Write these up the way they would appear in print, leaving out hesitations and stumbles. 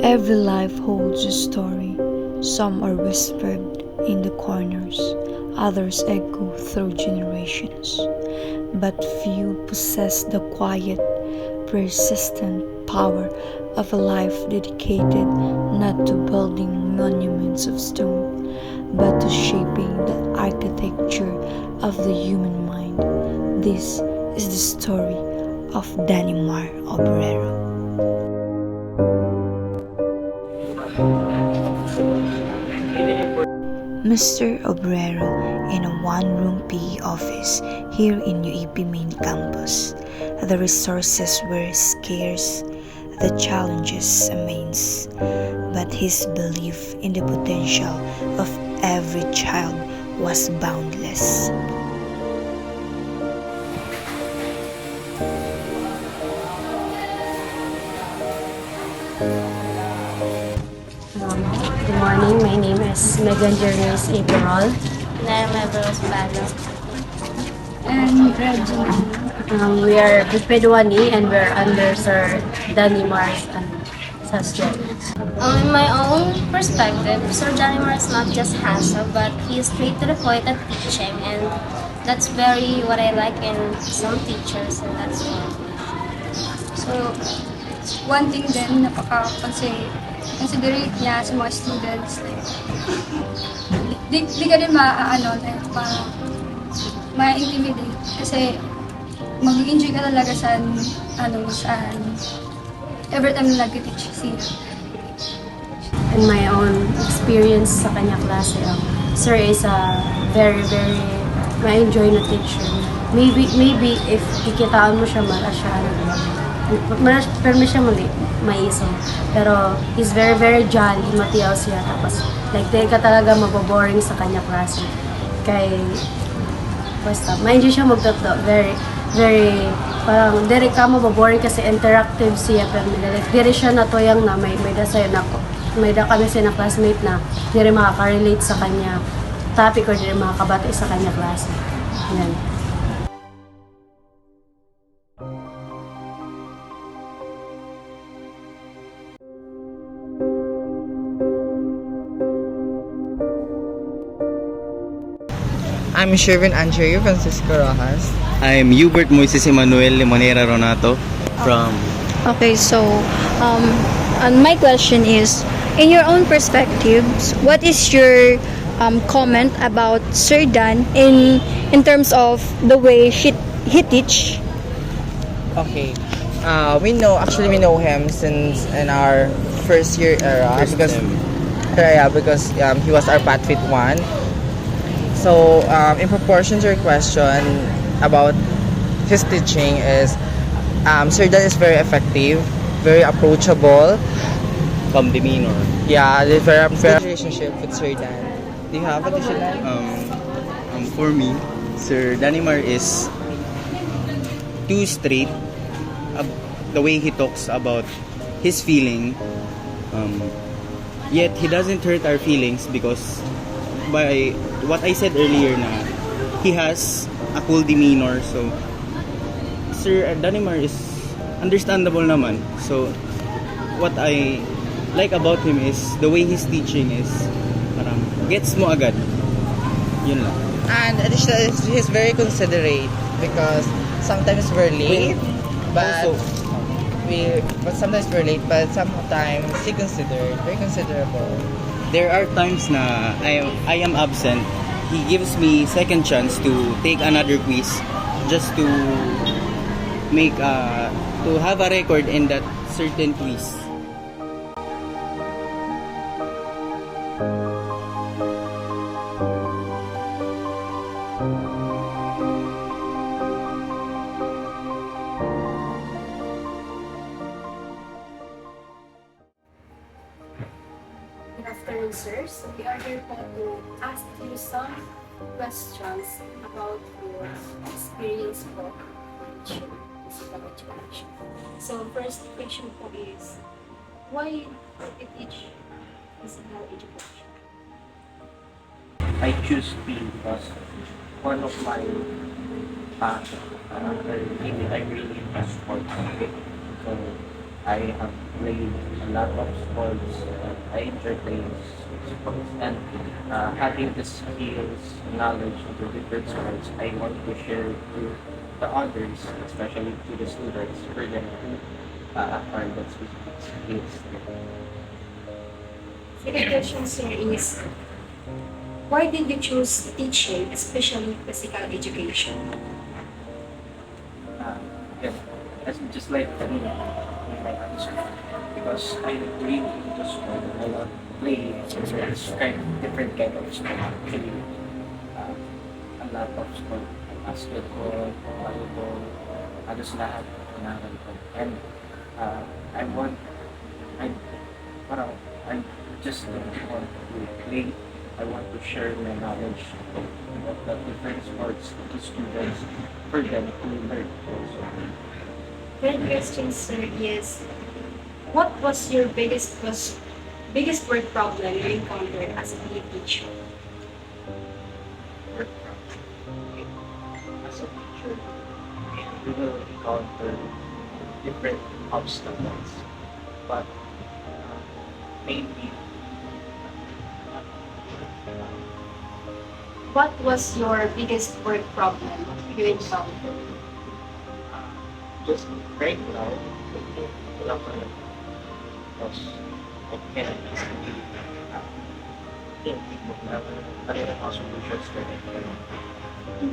Every life holds a story. Some are whispered in the corners, others echo through generations. But few possess the quiet, persistent power of a life dedicated not to building monuments of stone, but to shaping the architecture of the human mind. This is the story of Danimar Obrero. Mr. Obrero in a one-room PE office here in UEP main campus. The resources were scarce, the challenges immense, but his belief in the potential of every child was boundless. Good morning, my name is Megan Jerez April. And I'm Everest Balo. And Regina. We are Biped 1E and we're under Sir Danny Mars and Saskia. In my own perspective, Sir Danimar is not just handsome, but he is straight to the point at teaching, and that's very what I like in some teachers, and that's all. So, one thing din, considerate niya sa mga students. Like, di ka din parang ma-intimidate. Kasi, mag-enjoy ka talaga sa every time na nag-teach siya. In my own experience sa kanya klase, Sir is a very, very ma-enjoy na teacher. Maybe if kikitaan mo siya, pero siya maiso. Pero he's very, very jolly, matiyaw siya. Tapos, like, di ka talaga maboboring sa kanya klase. Basta, ma-enjoy siya magtutlo. Very, very, parang, di ka maboboring kasi interactive siya. Pero, like, di siya natuyang na may kami siya na classmate na di rin makaka-relate sa kanya topic or di rin makakabati sa kanya klase. Yan. I'm Shervin Angerio Francisco Rojas. I'm Hubert Moises Emmanuel Limonera Ronato from... Okay, so my question is, in your own perspectives, what is your comment about Sir Dan in terms of the way he teach? Okay. We know him since in our first year because he was our Pathfit 1. So in proportion to your question about his teaching is Sir Dan is very effective, very approachable. Calm demeanor. Yeah, there's very relationship with Sir Dan. Do you have additional? For me, Sir Danimar is too straight. The way he talks about his feeling, yet he doesn't hurt our feelings because by what I said earlier na he has a cool demeanor. So Sir Danimar is understandable naman. So what I like about him is the way he's teaching is parang gets mo agad. Yun lang. And additionally, he's very considerate because sometimes we're late, but sometimes he very considerable. There are times na I am absent. He gives me second chance to take another quiz just to make to have a record in that certain quiz. Good afternoon, sir. So we are here to ask you some questions about your experience po in physical education. So first question po is, why you teach physical education? I choose PE because one of my passion. I really into sports. So I have played a lot of sports. I enjoy playing sports, and having the skills, knowledge of the different sports, I want to share to the others, especially to the students, for them to acquire that specific skills. Second question, sir, is why did you choose teaching, especially physical education? Yeah, that's just like me in my answer. Because I'm really into sport. I love playing sports, different kind of sport. Actually, a lot of sport. Basketball, volleyball, halos lahat kailangan ko. And I want, I, parang, I just don't want to play. I want to share my knowledge about the different sports to students for them to learn also. Third question, sir, is what was your biggest word problem you encountered as a PE teacher? Work from. Okay. As a teacher, we will encounter different obstacles, but mainly What was your biggest work problem you encountered? just right now, wala pa rin. Because I can't easily think of other solutions that I can do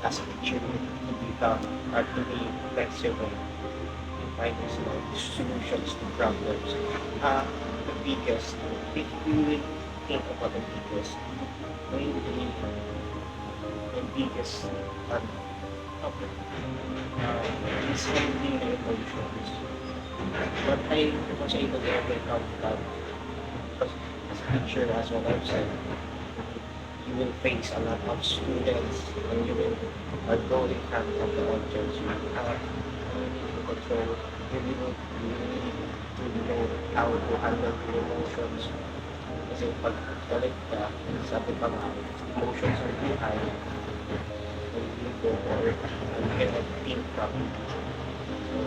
as a teacher to become or to be flexible in finding solutions to problems. The biggest, if you will think about the biggest, maybe the biggest problem is handling the emotions. But I was able to overcome that because as a teacher, as what I've said, you will face a lot of students and you will go in front of the audience. You have to control, you need to know how to handle your emotions. Kasi pag galit ka, sabi pa nga, emotions are too high. When you go or you cannot think properly. So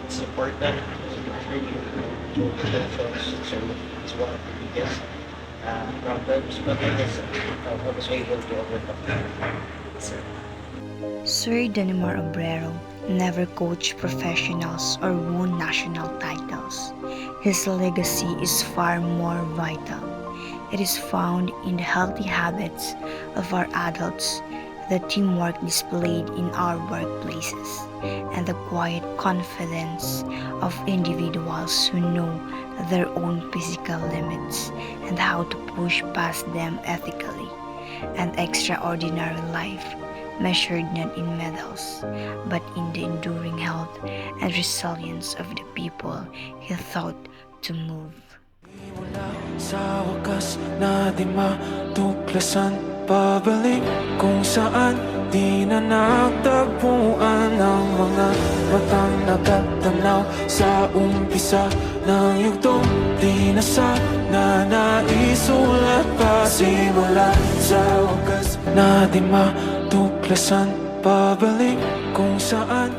it's important to make sure you control emotions. So it's one of the biggest problems, but I was able to overcome it. Sir Danimar Obrero never coached professionals or won national titles. His legacy is far more vital. It is found in the healthy habits of our adults, the teamwork displayed in our workplaces, and the quiet confidence of individuals who know their own physical limits and how to push past them ethically. An extraordinary life measured not in medals, but in the enduring health and resilience of the people he thought to move. Wala sa wakas na di matuklasan, pabalik kung saan di na nagtagpuan ang mga matang nagtatanaw sa umpisa ng yugtong di na sana naisulat pa. Simula sa wakas na di matuklasan, pabalik kung saan